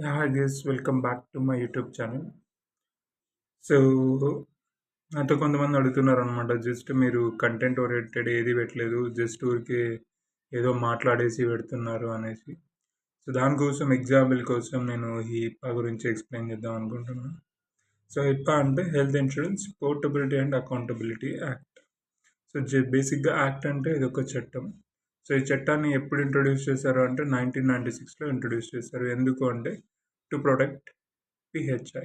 Yeah, I guess welcome back to my YouTube channel. So, నాతో కొంతమంది అడుగుతున్నారనమాట. Just మీరు content oriented ఏది పెట్టలేదు. జస్ట్ ఊరికే ఏదో మాట్లాడేసి పెడుతున్నారు అనేసి. సో, దానికోసం ఎగ్జాంపుల్ కోసం నేను హిప్పా గురించి ఎక్స్‌ప్లెయిన్ చేద్దాం అనుకుంటున్నా. సో, హిప్పా అంటే health insurance portability and accountability act. So, బేసిక్‌గా యాక్ట్ అంటే ఇదొక చట్టం. సో, ఈ చట్టాన్ని ఎప్పుడు ఇంట్రొడ్యూస్ చేశారు అంటే 1996లో ఇంట్రొడ్యూస్ చేశారు. ఎందుకు అంటే టు ప్రొటెక్ట్ పీహెచ్ఐ.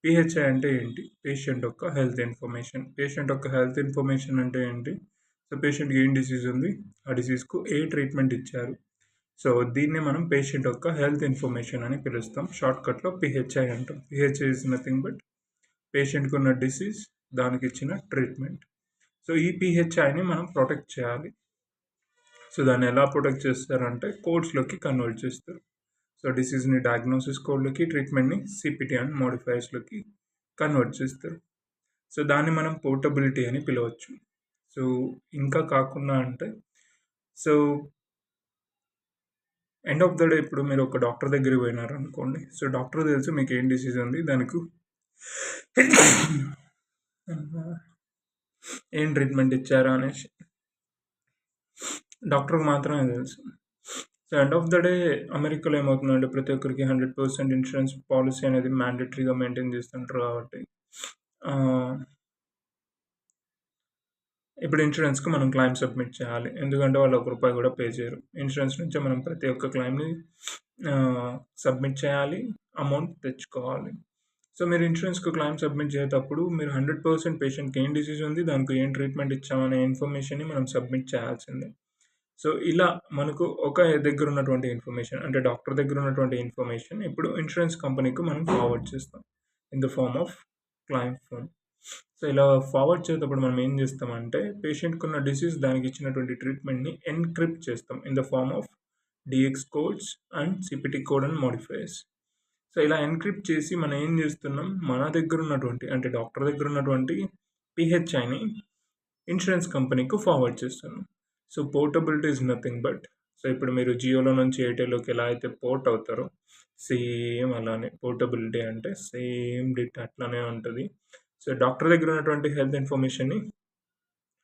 పీహెచ్ఐ అంటే ఏంటి? పేషెంట్ యొక్క హెల్త్ ఇన్ఫర్మేషన్. పేషెంట్ యొక్క హెల్త్ ఇన్ఫర్మేషన్ అంటే ఏంటి? సో, పేషెంట్‌కి ఏం డిసీజ్ ఉంది? ఆ డిసీజ్‌కు ఏ ట్రీట్మెంట్ ఇచ్చారు? సో, దీన్నే మనం పేషెంట్ యొక్క హెల్త్ ఇన్ఫర్మేషన్ అని పిలుస్తాం. షార్ట్‌కట్‌లో పీహెచ్ఐ అంటాం. పీహెచ్ఐ ఈస్ నథింగ్ బట్ పేషెంట్‌కి ఉన్న డిసీజ్, దానికిచ్చిన ట్రీట్మెంట్. సో, ఈ పీహెచ్ఐని మనం ప్రొటెక్ట్ చేయాలి. సో, దాన్ని ఎలా ప్రొటెక్ట్ చేస్తారంటే కోడ్స్‌లోకి కన్వర్ట్ చేస్తారు. So, డిసీజ్‌ని diagnosis కోడ్‌లోకి, ట్రీట్మెంట్‌ని CPT and మోడిఫైయర్స్‌లోకి convert చేస్తారు. సో, దాన్ని మనం పోర్టబిలిటీ అని పిలవచ్చు. సో, ఇంకా కాకుండా అంటే so, end of the day ఇప్పుడు మీరు ఒక డాక్టర్ దగ్గరికి పోయినారనుకోండి. సో, డాక్టర్‌కి తెలుసు మీకు ఏం డిసీజ్ ఉంది. దానికి ఏం ట్రీట్మెంట్ ఇచ్చారు అనేసి. డాక్టర్‌కి మాత్రమే తెలుసు. So, end of the day అమెరికాలో ఏమవుతుందంటే ప్రతి ఒక్కరికి 100% ఇన్సూరెన్స్ పాలిసీ అనేది మ్యాండేటరీగా మెయింటైన్ చేస్తుంటారు కాబట్టి ఇప్పుడు ఇన్సూరెన్స్‌కి మనం క్లెయిమ్ సబ్మిట్ చేయాలి. ఎందుకంటే వాళ్ళు ఒక రూపాయి కూడా పే చేయరు. ఇన్సూరెన్స్ నుంచే మనం ప్రతి ఒక్క క్లెయిమ్‌ని సబ్మిట్ చేయాలి. అమౌంట్ తెచ్చుకోవాలి. సో, మీరు ఇన్సూరెన్స్‌కి క్లెయిమ్ సబ్మిట్ చేసేటప్పుడు మీరు 100% పేషెంట్‌కి ఏం డిసీజ్ ఉంది, దానికి ఏం ట్రీట్మెంట్ ఇచ్చామనే ఇన్ఫర్మేషన్‌ని మనం సబ్మిట్ చేయాల్సిందే. సో, ఇలా మనకు ఒక దగ్గర ఉన్నటువంటి ఇన్ఫర్మేషన్ అంటే డాక్టర్ దగ్గర ఉన్నటువంటి ఇన్ఫర్మేషన్ ఇప్పుడు ఇన్సూరెన్స్ కంపెనీకి మనం ఫార్వర్డ్ చేస్తాం. In the form of claim form. So, ఇలా ఫార్వర్డ్ చేసేటప్పుడు మనం ఏం చేస్తామంటే పేషెంట్‌కున్న డిసీజ్ దానికి ఇచ్చినటువంటి ట్రీట్మెంట్‌ని ఎన్‌క్రిప్ట్ చేస్తాం. In the form of DX codes and CPT code and modifiers. So, ఇలా ఎన్‌క్రిప్ట్ చేసి మనం ఏం చేస్తున్నాం, మన దగ్గర ఉన్నటువంటి అంటే డాక్టర్ దగ్గర ఉన్నటువంటి పీహెచ్ఐని ఇన్సూరెన్స్ కంపెనీకి ఫార్వర్డ్ చేస్తున్నాం. So, portability is nothing but so, ఇప్పుడు మీరు జియోలో నుంచి ఎయిర్టెల్‌లోకి ఎలా అయితే పోర్ట్ అవుతారో సేమ్ అలానే పోర్టబిలిటీ అంటే సేమ్ డిట్ అట్లానే ఉంటది. సో, డాక్టర్ దగ్గర ఉన్నటువంటి హెల్త్ ఇన్ఫర్మేషన్‌ని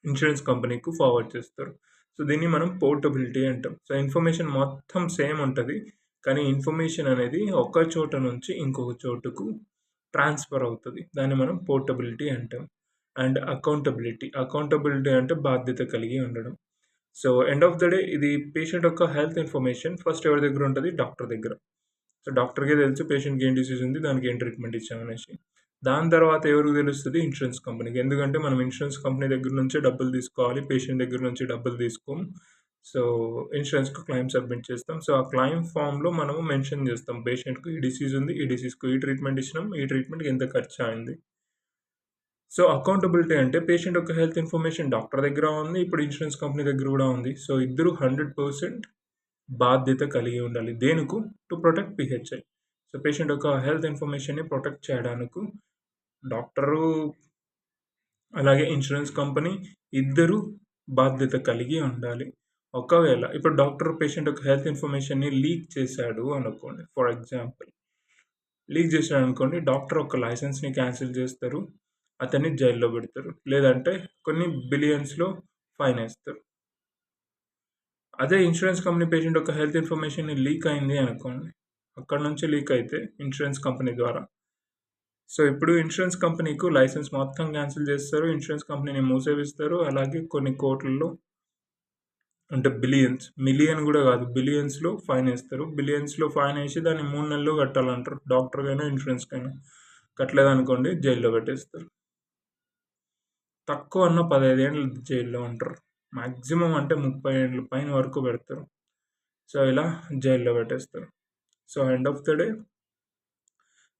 ఇన్సూరెన్స్ కంపెనీకి ఫార్వర్డ్ చేస్తారు. సో, దీన్ని మనం పోర్టబిలిటీ అంటాం. సో, ఇన్ఫర్మేషన్ మొత్తం సేమ్ ఉంటది. కానీ ఇన్ఫర్మేషన్ అనేది ఒక చోట నుంచి ఇంకొక చోటుకు ట్రాన్స్‌ఫర్ అవుతది. దాన్ని మనం పోర్టబిలిటీ అంటాం. And accountability. అకౌంటబిలిటీ అంటే బాధ్యత కలిగి ఉండడం. So, end of the day ఇది పేషెంట్ యొక్క హెల్త్ ఇన్ఫర్మేషన్ ఫస్ట్ ఎవరి దగ్గర ఉంటది? డాక్టర్ దగ్గర. సో, డాక్టర్‌కే తెలుసు పేషెంట్‌కి ఏం డిసీజ్ ఉంది, దానికి ఏం ట్రీట్మెంట్ ఇచ్చామనేసి. దాని తర్వాత ఎవరికి తెలుస్తది? ఇన్సూరెన్స్ కంపెనీకి. ఎందుకంటే మనం ఇన్సూరెన్స్ కంపెనీ దగ్గర నుంచే డబ్బులు తీసుకోవాలి. పేషెంట్ దగ్గర నుంచి డబ్బులు తీసుకోము. సో, ఇన్సూరెన్స్‌కి క్లెయిమ్ సబ్మిట్ చేస్తాం. సో, ఆ క్లెయిమ్ ఫార్మ్‌లో మనము మెన్షన్ చేస్తాం. పేషెంట్‌కి ఈ డిసీజ్ ఉంది. ఈ డిసీజ్‌కి ఈ ట్రీట్మెంట్ ఇచ్చినాం. ఈ ట్రీట్మెంట్‌కి ఎంత ఖర్చయింది. సో, అకౌంటబిలిటీ అంటే పేషెంట్ యొక్క హెల్త్ ఇన్ఫర్మేషన్ డాక్టర్ దగ్గర ఉంది. ఇప్పుడు ఇన్సూరెన్స్ కంపెనీ దగ్గర కూడా ఉంది. సో, ఇద్దరు 100% బాధ్యత కలిగి ఉండాలి. దేనికి? To protect PHI. So, patient యొక్క హెల్త్ ఇన్ఫర్మేషన్‌ని ప్రొటెక్ట్ చేయడానికి డాక్టరు, అలాగే ఇన్సూరెన్స్ కంపెనీ ఇద్దరు బాధ్యత కలిగి ఉండాలి. ఒకవేళ ఇప్పుడు డాక్టర్ పేషెంట్ యొక్క హెల్త్ ఇన్ఫర్మేషన్‌ని లీక్ చేశాడు అనుకోండి. ఫర్ ఎగ్జాంపుల్ లీక్ చేశాడనుకోండి డాక్టర్ ఒక లైసెన్స్‌ని క్యాన్సిల్ చేస్తారు. అతన్ని జైల్‌లో పెడతారు. లేదంటే కొన్ని బిలియన్స్‌లో ఫైన్ ఏస్తారు. అదే ఇన్సూరెన్స్ కంపెనీ పేషెంట్ యొక్క హెల్త్ ఇన్ఫర్మేషన్ లీక్ అయింది అనుకోండి. అక్కడి నుంచి లీక్ అయితే ఇన్సూరెన్స్ కంపెనీ ద్వారా. సో, ఇప్పుడు ఇన్సూరెన్స్ కంపెనీకు లైసెన్స్ మొత్తం క్యాన్సిల్ చేస్తారు. ఇన్సూరెన్స్ కంపెనీని మూసేవిస్తారు. అలాగే కొన్ని కోట్లలో అంటే బిలియన్స్, మిలియన్ గూడా గాదు. బిలియన్స్‌లో ఫైన్ ఏస్తారు. బిలియన్స్‌లో ఫైన్ ఏసి దాన్ని 3 నెలల్లో కట్టాలంటారు. డాక్టర్‌కైనా, ఇన్సూరెన్స్‌కైనా. కట్టలేదనుకోండి జైల్‌లో పెట్టేస్తారు. తక్కువ అన్నా 15 ఏండ్లు జైల్‌లో ఉంటారు. మాక్సిమం అంటే 30 ఏండ్ల పైన వరకు పెడతారు. సో, ఇలా జైల్‌లో పెట్టేస్తారు. So, end of the day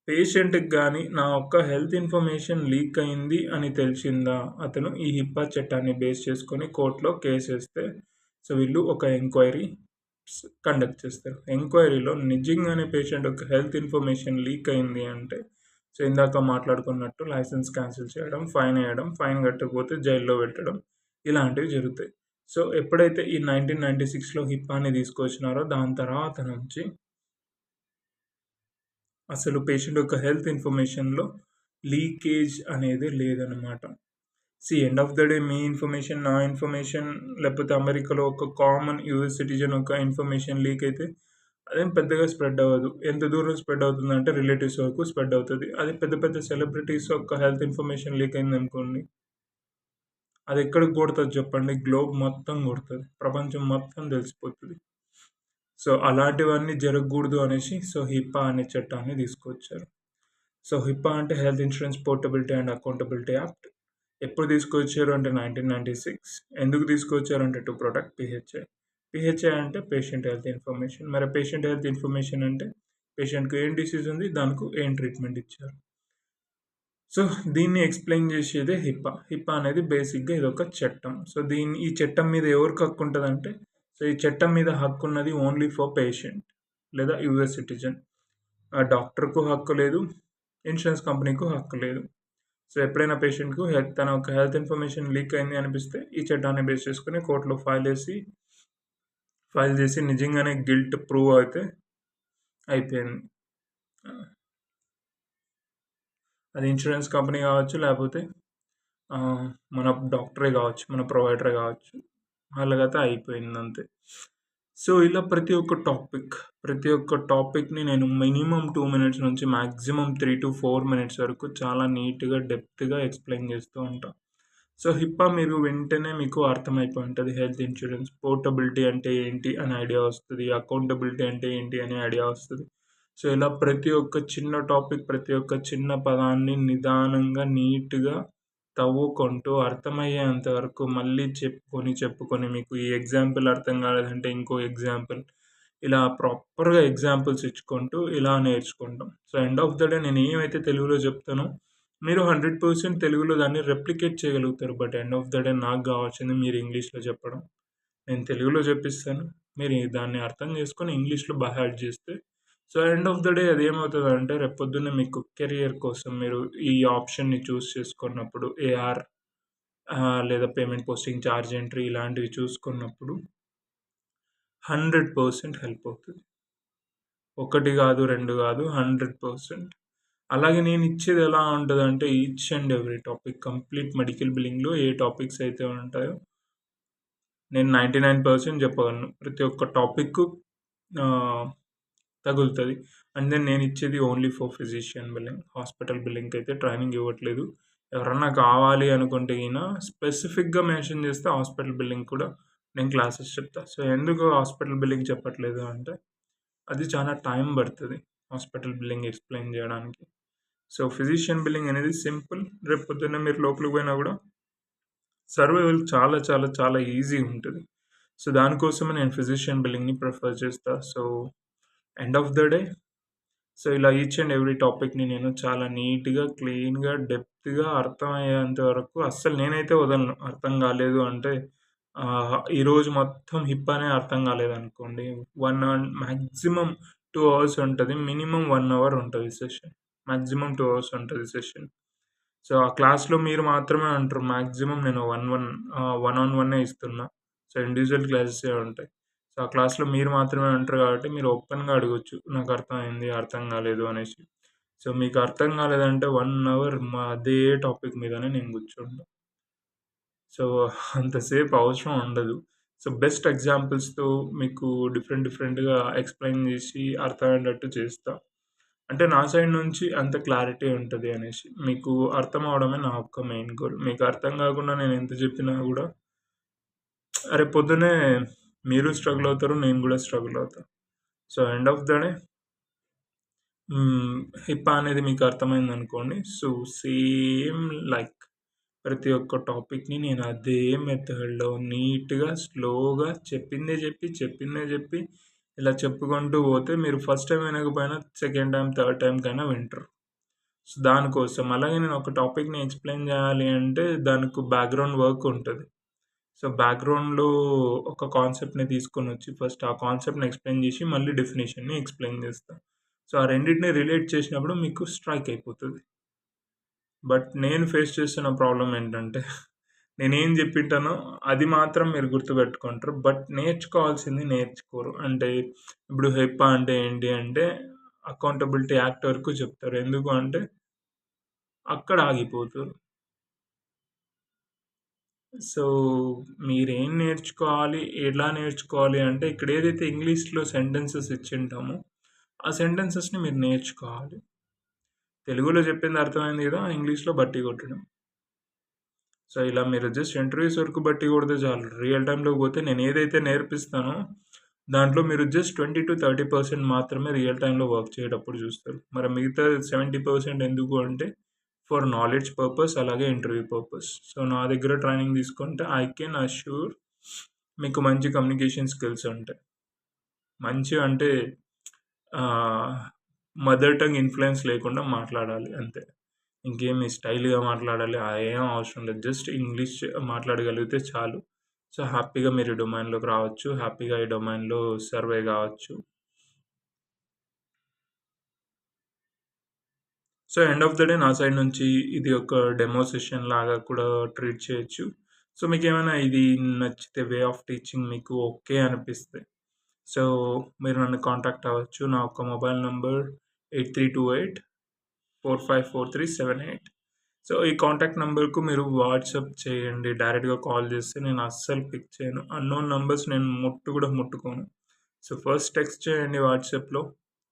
పేషెంట్‌కి గాని నా యొక్క హెల్త్ ఇన్ఫర్మేషన్ లీక్ అయింది అని తెలిసిందా, అతను ఈ హిప్పా చట్టాన్ని బేస్ చేసుకొని కోర్ట్‌లో కేసేస్తే సో, వీళ్ళు ఒక ఎంక్వైరీ కండక్ట్ చేస్తారు. ఎంక్వైరీలో నిజంగానే పేషెంట్ యొక్క హెల్త్ ఇన్ఫర్మేషన్ లీక్ అయింది అంటే సో, ఇందాక మాట్లాడుకున్నట్టు లైసెన్స్ క్యాన్సిల్ చేయడం, ఫైన్ ఎయడం, ఫైన్ కట్టకపోతే జైల్‌లో పెట్టడం ఇలాంటివి జరుగుతాయి. సో, ఎప్పుడైతే ఈ 1996లో హిప్పాని తీసుకొచ్చినారో దాని తర్వాత నుంచి అసలు పేషెంట్ యొక్క హెల్త్ ఇన్ఫర్మేషన్‌లో లీకేజ్ అనేది లేదనమాట. End of the day me information, నా ఇన్ఫర్మేషన్ లేకపోతే అమెరికాలో ఒక కామన్ యూఎస్ సిటిజన్ యొక్క ఇన్ఫర్మేషన్ లీక్ అయితే అదేం పెద్దగా స్ప్రెడ్ అవ్వదు. ఎంత దూరం స్ప్రెడ్ అవుతుందంటే రిలేటివ్స్ వరకు స్ప్రెడ్ అవుతది. అదే పెద్ద పెద్ద సెలబ్రిటీస్ యొక్క హెల్త్ ఇన్ఫర్మేషన్ లీక్ అయిందనుకోండి, అది ఎక్కడికి కొడతది చెప్పండి? గ్లోబ్ మొత్తం కొడతది. ప్రపంచం మొత్తం తెలిసిపోతది. అలాంటివన్నీ జరగకూడదు అనేసి హిప్పా అనే చట్టాన్ని తీసుకొచ్చారు. హిప్పా అంటే health insurance portability and accountability act. ఎప్పుడు తీసుకొచ్చారు అంటే 1996. ఎందుకు తీసుకొచ్చారంటే టు ప్రొటెక్ట్ పీహెచ్ఐ. పీహెచ్ఐ అంటే పేషెంట్ హెల్త్ ఇన్ఫర్మేషన్. మరి పేషెంట్ హెల్త్ ఇన్ఫర్మేషన్ అంటే పేషెంట్‌కి ఏం డిసీజ్ ఉంది, దానికి ఏం ట్రీట్మెంట్ ఇచ్చారు. దీన్ని ఎక్స్‌ప్లెయిన్ చేసేదే హిప్పా. హిప్పా అనేది బేసిక్‌గా ఇదొక చట్టం. ఈ చట్టం మీద ఎవరికి హక్కు ఉంటదంటే, ఈ చట్టం మీద హక్కు ఉన్నది ఓన్లీ ఫర్ పేషెంట్ లేదా యూఎస్ సిటిజన్. డాక్టర్‌కు హక్కు లేదు. ఇన్స్యూరెన్స్ కంపెనీకి హక్కు లేదు. ఎప్పుడైనా పేషెంట్‌కు తన యొక్క హెల్త్ ఇన్ఫర్మేషన్ లీక్ అయింది అనిపిస్తే ఈ చట్టాన్ని బేస్ చేసుకొని కోర్ట్‌లో ఫైల్ చేసి నిజంగానే గిల్ట్ ప్రూవ్ అయితే అయిపోయింది. అది ఇన్స్యూరెన్స్ కంపెనీ కావచ్చు, లేకపోతే మన డాక్టరే కావచ్చు, మన ప్రొవైడరే కావచ్చు. అలాగైతే అయిపోయింది అంతే. ఇలా ప్రతి ఒక్క టాపిక్‌ని నేను మినిమమ్ 2 మినిట్స్ నుంచి మాక్సిమం 3-4 మినిట్స్ వరకు చాలా నీట్‌గా, డెప్త్‌గా ఎక్స్‌ప్లెయిన్ చేస్తూ ఉంటా. హిప్పా మీరు వెంటనే మీకు అర్థమైపోయి ఉంటది. హెల్త్ ఇన్స్యూరెన్స్ పోర్టబిలిటీ అంటే ఏంటి అనే ఐడియా వస్తది. అకౌంటబిలిటీ అంటే ఏంటి అనే ఐడియా వస్తది. ఇలా ప్రతి ఒక్క చిన్న టాపిక్, ప్రతి ఒక్క చిన్న పదాన్ని నిదానంగా, నీట్‌గా తవ్వుకుంటూ అర్థమయ్యేంత వరకు మళ్ళీ చెప్పుకొని మీకు ఈ ఎగ్జాంపుల్ అర్థం కాలేదంటే ఇంకో ఎగ్జాంపుల్ ఇలా ప్రాపర్‌గా ఎగ్జాంపుల్స్ ఇచ్చుకుంటూ ఇలా నేర్చుకుంటాం. ఎండ్ ఆఫ్ ద డే నేను ఏమైతే తెలుగులో చెప్తానో మీరు 100% తెలుగులో దాన్ని రెప్లికేట్ చేయగలుగుతారు. But end of the day నాకు కావాల్సింది మీరు ఇంగ్లీష్‌లో చెప్పడం. నేను తెలుగులో చెప్పిస్తాను. మీరు దాన్ని అర్థం చేసుకొని ఇంగ్లీష్‌లో యాడ్ చేస్తే ఎండ్ ఆఫ్ ద డే అదేమవుతదంటే రేపొద్దున్నే మీకు కెరియర్ కోసం మీరు ఈ ఆప్షన్‌ని చూజ్ చేసుకున్నప్పుడు ఏఆర్ లేదా పేమెంట్ పోస్టింగ్ చార్జ్ ఎంట్రీ ఇలాంటివి చూసుకున్నప్పుడు 100% హెల్ప్ అవుతది. ఒకటి కాదు, 2 కాదు 100%. అలాగే నేను ఇచ్చేది ఎలా ఉంటదంటే each and every topic complete medical బిల్లింగ్‌లో ఏ టాపిక్స్ అయితే ఉంటాయో నేను 99% చెప్పగలను. ప్రతి ఒక్క టాపిక్కు తగులుతది. అండ్ దెన్ నేను ఇచ్చేది only for physician billing. Hospital బిల్లింగ్‌కి అయితే ట్రైనింగ్ ఇవ్వట్లేదు. ఎవరన్నా కావాలి అనుకుంటే స్పెసిఫిక్‌గా మెన్షన్ చేస్తే హాస్పిటల్ బిల్లింగ్ కూడా నేను క్లాసెస్ చెప్తా. ఎందుకు హాస్పిటల్ బిల్లింగ్ చెప్పట్లేదు అంటే అది చాలా టైం పడతది. హాస్పిటల్ బిల్లింగ్ ఎక్స్‌ప్లెయిన్ చేయడానికి. ఫిజిషియన్ బిల్లింగ్ అనేది సింపుల్. రేపు పొద్దున్న మీరు లోపలికి పోయినా కూడా సర్వైవల్ చాలా చాలా చాలా ఈజీగా ఉంటది. దానికోసమే నేను ఫిజిషియన్ బిల్లింగ్‌ని ప్రిఫర్ చేస్తా. ఎండ్ ఆఫ్ ద డే ఇలా ఈచ్ అండ్ ఎవ్రీ టాపిక్‌ని నేను చాలా నీట్‌గా, క్లీన్‌గా, డెప్త్‌గా అర్థమయ్యేంత వరకు అస్సలు నేనైతే వదలను. అర్థం కాలేదు అంటే ఈరోజు మొత్తం హిప్పానే అర్థం కాలేదనుకోండి 1 మాక్సిమం 2 అవర్స్ ఉంటది. మినిమమ్ 1 అవర్ ఉంటది సెషన్. మాక్సిమం 2 అవర్స్ ఉంటది సెషన్. ఆ క్లాస్‌లో మీరు మాత్రమే ఉంటారు. మాక్సిమం నేను వన్ ఆన్ వన్నే ఇస్తున్నా. ఇండివిడ్యువల్ క్లాసెసే ఉంటాయి. ఆ క్లాస్‌లో మీరు మాత్రమే ఉంటారు కాబట్టి మీరు ఓపెన్‌గా అడగొచ్చు. నాకు అర్థమైంది, అర్థం కాలేదు అనేసి. మీకు అర్థం కాలేదంటే 1 అవర్ అదే టాపిక్ మీదనే నేను కూర్చుంటా. సో, అంతసేపు అవసరం ఉండదు. బెస్ట్ ఎగ్జాంపుల్స్‌తో మీకు డిఫరెంట్‌గా ఎక్స్‌ప్లెయిన్ చేసి అర్థమయ్యేటట్టు చేస్తా. అంటే నా సైడ్ నుంచి అంత క్లారిటీ ఉంటది అనేసి. మీకు అర్థం అవ్వడమే నా యొక్క మెయిన్ గోల్. మీకు అర్థం కాకుండా నేను ఎంత చెప్పినా గూడా రేపు పొద్దున్నే మీరు స్ట్రగుల్ అవుతారు. నేను గూడా స్ట్రగుల్ అవుతా. End of the day HIPAA అనేది మీకు అర్థమైందనుకోండి. సేమ్ లైక్ ప్రతి ఒక్క టాపిక్‌ని నేను అదే మెథడ్‌లో నీట్‌గా, స్లోగా చెప్పిందే చెప్పి ఇలా చెప్పుకుంటూ పోతే మీరు ఫస్ట్ టైమ్ వినకపోయినా సెకండ్ టైమ్, థర్డ్ టైమ్ కైనా వింటారు. దానికోసం అలాగే నేను ఒక టాపిక్‌ని ఎక్స్‌ప్లెయిన్ చేయాలి అంటే దానికి బ్యాక్‌గ్రౌండ్ వర్క్ ఉంటది. బ్యాక్‌గ్రౌండ్‌లో ఒక కాన్సెప్ట్‌ని తీసుకొనొచ్చి ఫస్ట్ ఆ కాన్సెప్ట్‌ని ఎక్స్‌ప్లెయిన్ చేసి మళ్ళీ డెఫినిషన్‌ని ఎక్స్‌ప్లెయిన్ చేస్తా. ఆ రెండిటిని రిలేట్ చేసినప్పుడు మీకు స్ట్రైక్ అయిపోతది. బట్ నేను ఫేస్ చేస్తున్న ప్రాబ్లమ్ ఏంటంటే నేనేం జెప్పింటానో అది మాత్రం మీరు గుర్తుపెట్టుకుంటారు. బట్ నేర్చుకోవాల్సింది నేర్చుకోరు. అంటే ఇప్పుడు హిప్పా అంటే ఏంటి అంటే అకౌంటబిలిటీ యాక్ట్ వరకు చెప్తారు. ఎందుకు అంటే అక్కడ ఆగిపోతారు. సో, మీరేం నేర్చుకోవాలి, ఎలా నేర్చుకోవాలి అంటే ఇక్కడ ఏదైతే ఇంగ్లీష్‌లో సెంటెన్సెస్ ఇచ్చింటామో, ఆ సెంటెన్సెస్‌ని మీరు నేర్చుకోవాలి. తెలుగులో చెప్పింది అర్థమైంది కదా! ఇంగ్లీష్‌లో బట్టి కొట్టడం. సో, ఇలా మీరు జస్ట్ ఇంటర్వ్యూస్ వరకు బట్టి కొడితే చాలు. రియల్ టైమ్‌లోకి పోతే నేను ఏదైతే నేర్పిస్తానో దాంట్లో మీరు జస్ట్ 20-30% మాత్రమే రియల్ టైమ్‌లో వర్క్ చేసేటప్పుడు చూస్తారు. మరి మిగతా 70% ఎందుకు అంటే ఫర్ నాలెడ్జ్ పర్పస్ అలాగే ఇంటర్వ్యూ పర్పస్. సో, నా దగ్గర ట్రైనింగ్ తీసుకుంటే ఐ కెన్ అష్యూర్ మీకు మంచి కమ్యూనికేషన్ స్కిల్స్ ఉంటాయి. మంచి అంటే ఆహ్, మదర్ టంగ్ ఇన్‌ఫ్లూయెన్స్ లేకుండా మాట్లాడాలి అంతే. ఇంకేమి స్టైల్‌గా మాట్లాడాలి ఏం అవసరం లేదు. జస్ట్ ఇంగ్లీష్ మాట్లాడగలిగితే చాలు. సో, హ్యాపీగా మీరు ఈ డొమైన్‌లోకి రావచ్చు. హ్యాపీగా ఈ డొమైన్‌లో సర్వే కావచ్చు. So, end of the day నా సైడ్ నుంచి ఇది ఒక డెమో సెషన్ లాగా కూడా ట్రీట్ చేయొచ్చు. సో, మీకేమైనా ఇది నచ్చితే వే ఆఫ్ టీచింగ్ మీకు ఓకే అనిపిస్తే, సో, మీరు నన్ను కాంటాక్ట్ అవ్వచ్చు. నా యొక్క మొబైల్ నంబర్ 8328 454378. సో, ఈ కాంటాక్ట్ నంబర్‌కు మీరు వాట్సాప్ చేయండి. డైరెక్ట్‌గా కాల్ చేస్తే నేను అస్సలు పిక్ చేయను. అన్‌నోన్ నంబర్స్ నేను ముట్టు కూడా ముట్టుకోను. సో, ఫస్ట్ టెక్స్ట్ చేయండి వాట్సాప్‌లో.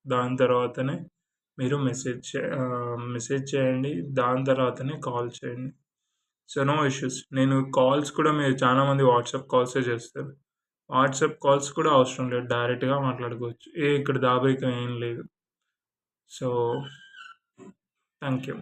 దాని తర్వాతనే మీరు మెసేజ్ చేయండి. దాని తర్వాతనే కాల్ చేయండి. So, no issues. నేను కాల్స్ కూడా మీరు చాలా మంది వాట్సాప్ కాల్సే చేస్తారు. వాట్సాప్ కాల్స్ కూడా అవసరం లేదు. డైరెక్ట్‌గా మాట్లాడుకోవచ్చు. ఇక్కడ దాబరికం ఏం లేదు. So, thank you.